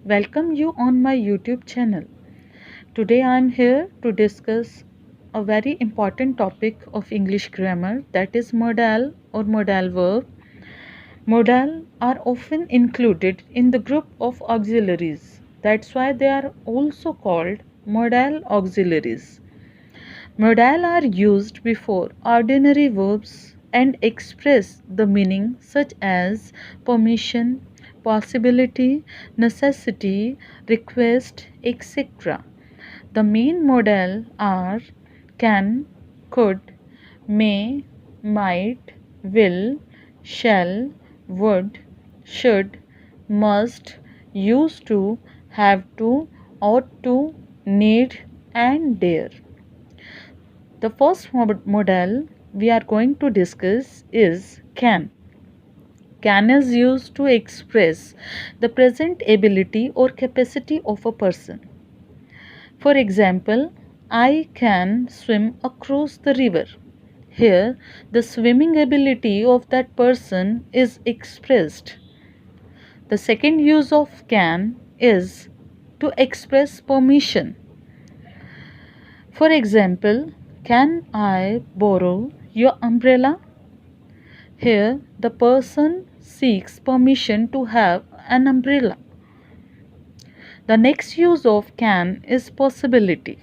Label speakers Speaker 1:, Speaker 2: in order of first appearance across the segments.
Speaker 1: Welcome you on my YouTube channel. Today I am here to discuss a very important topic of English grammar, that is modal or modal verb. Modal are often included in the group of auxiliaries. That's why they are also called modal auxiliaries. Modal are used before ordinary verbs and express the meaning such as permission, possibility, necessity, request, etc. The main modal are can, could, may, might, will, shall, would, should, must, used to, have to, ought to, need, and dare. The first modal we are going to discuss is can. Can is used to express the present ability or capacity of a person. For example, I can swim across the river. Here, the swimming ability of that person is expressed. The second use of can is to express permission. For example, can I borrow your umbrella? Here, the person seeks permission to have an umbrella. The next use of can is possibility.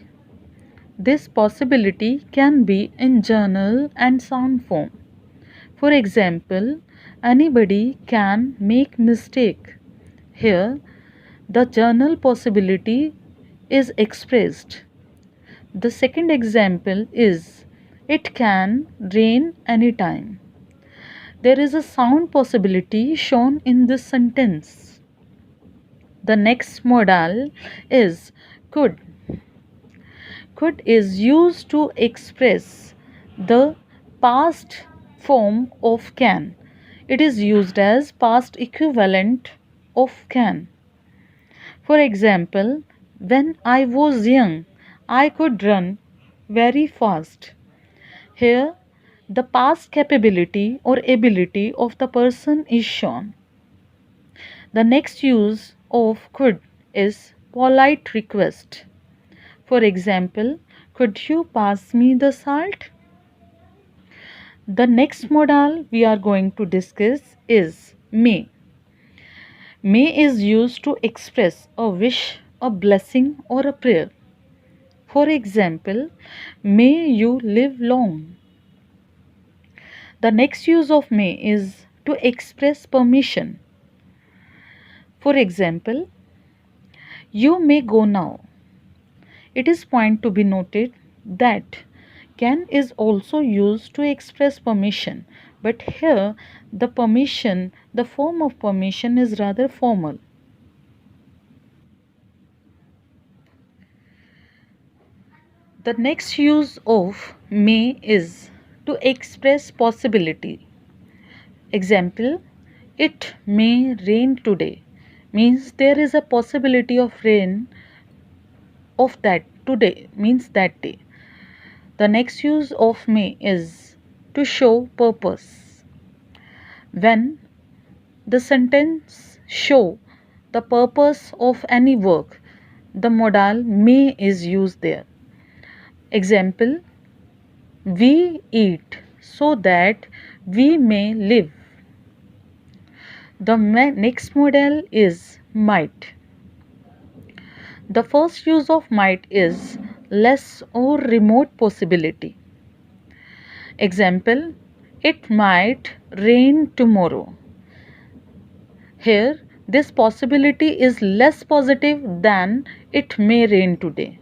Speaker 1: This possibility can be in journal and sound form. For example, anybody can make mistake. Here, the journal possibility is expressed. The second example is it can rain anytime. There is a sound possibility shown in this sentence. The next modal is could. Could is used to express the past form of can. It is used as past equivalent of can. For example, when I was young, I could run very fast. Here, the past capability or ability of the person is shown. The next use of could is polite request. For example, could you pass me the salt? The next modal we are going to discuss is may. May is used to express a wish, a blessing, or a prayer. For example, may you live long. The next use of may is to express permission. For example, you may go now. It is point to be noted that can is also used to express permission, but here the form of permission is rather formal. The next use of may is to express possibility. Example, it may rain today means there is a possibility of rain of that today means that day. The next use of may is to show purpose. When the sentence show the purpose of any work, the modal may is used there. Example, we eat so that we may live. The next modal is might. The first use of might is less or remote possibility. Example, it might rain tomorrow. Here, this possibility is less positive than it may rain today.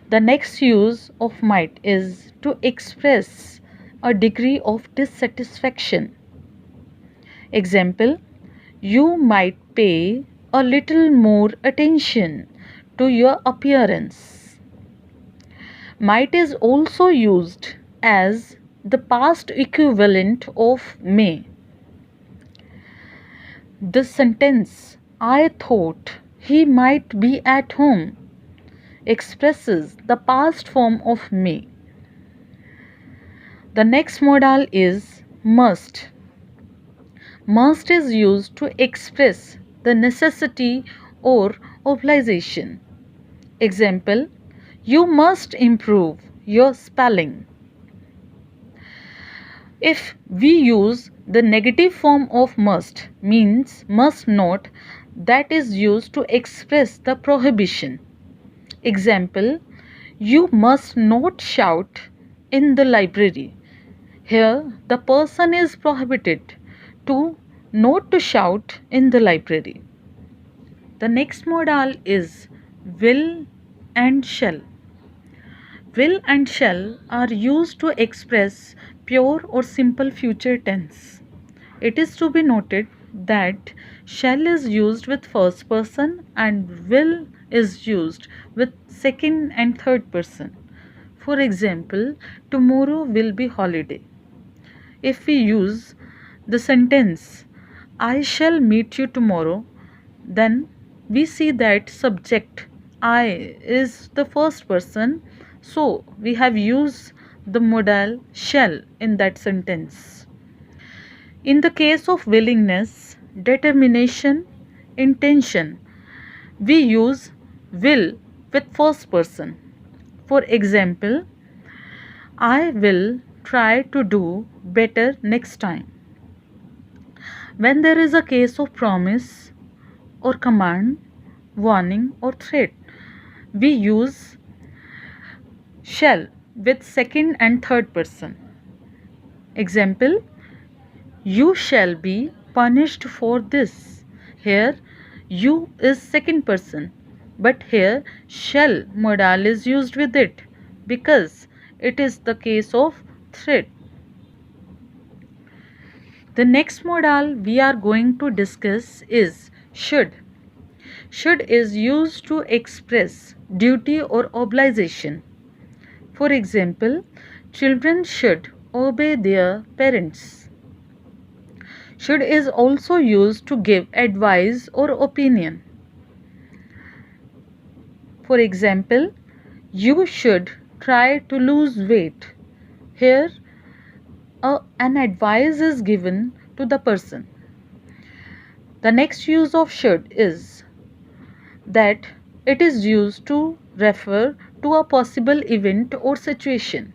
Speaker 1: The next use of might is to express a degree of dissatisfaction. Example, you might pay a little more attention to your appearance. Might is also used as the past equivalent of may. The sentence, I thought he might be at home, expresses the past form of may. The next modal is must. Must is used to express the necessity or obligation. Example, you must improve your spelling. If we use the negative form of must, means must not, that is used to express the prohibition. Example, you must not shout in the library. Here the person is prohibited to not to shout in the library. The next modal is will and shall. Will and shall are used to express pure or simple future tense. It is to be noted that shall is used with first person and will is used with second and third person. For example, tomorrow will be holiday. If we use the sentence I shall meet you tomorrow, then we see that subject I is the first person, so we have used the modal shall in that sentence. In the case of willingness, determination, intention, we use will with first person. For example, I will try to do better next time. When there is a case of promise or command, warning or threat, we use shall with second and third person. Example, you shall be punished for this. Here you is second person, but here shall modal is used with it because it is the case of threat. The next modal we are going to discuss is should. Should is used to express duty or obligation. For example, children should obey their parents. Should is also used to give advice or opinion. For example, you should try to lose weight. Here, an advice is given to the person. The next use of should is that it is used to refer to a possible event or situation.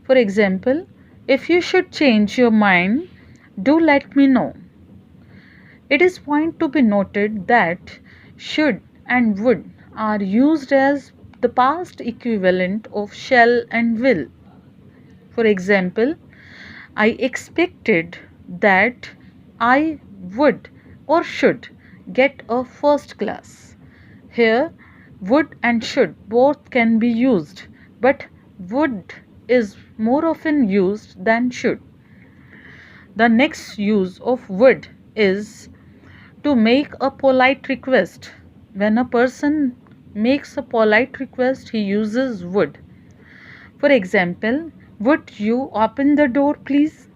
Speaker 1: For example, if you should change your mind, do let me know. It is point to be noted that should and would are used as the past equivalent of shall and will. For example, I expected that I would or should get a first class. Here, would and should both can be used, but would is more often used than should. The next use of would is to make a polite request. When a person makes a polite request, he uses would. For example, would you open the door, please?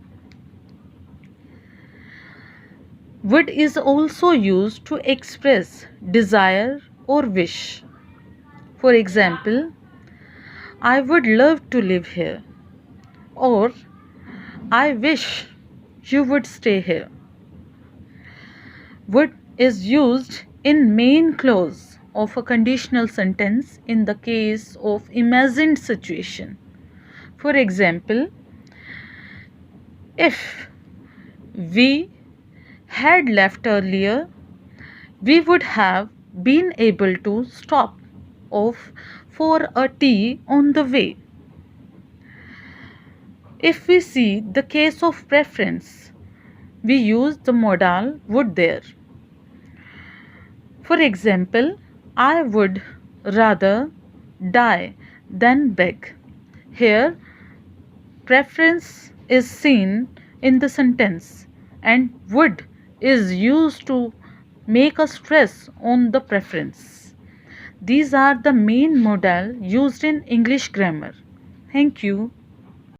Speaker 1: Would is also used to express desire or wish. For example, I would love to live here, or I wish you would stay here. Would is used in main clause of a conditional sentence in the case of imagined situation. For example, if we had left earlier, we would have been able to stop off for a tea on the way. If we see the case of preference, we use the modal would there. For example, I would rather die than beg. Here, preference is seen in the sentence and would is used to make a stress on the preference. These are the main modal used in English grammar. Thank you.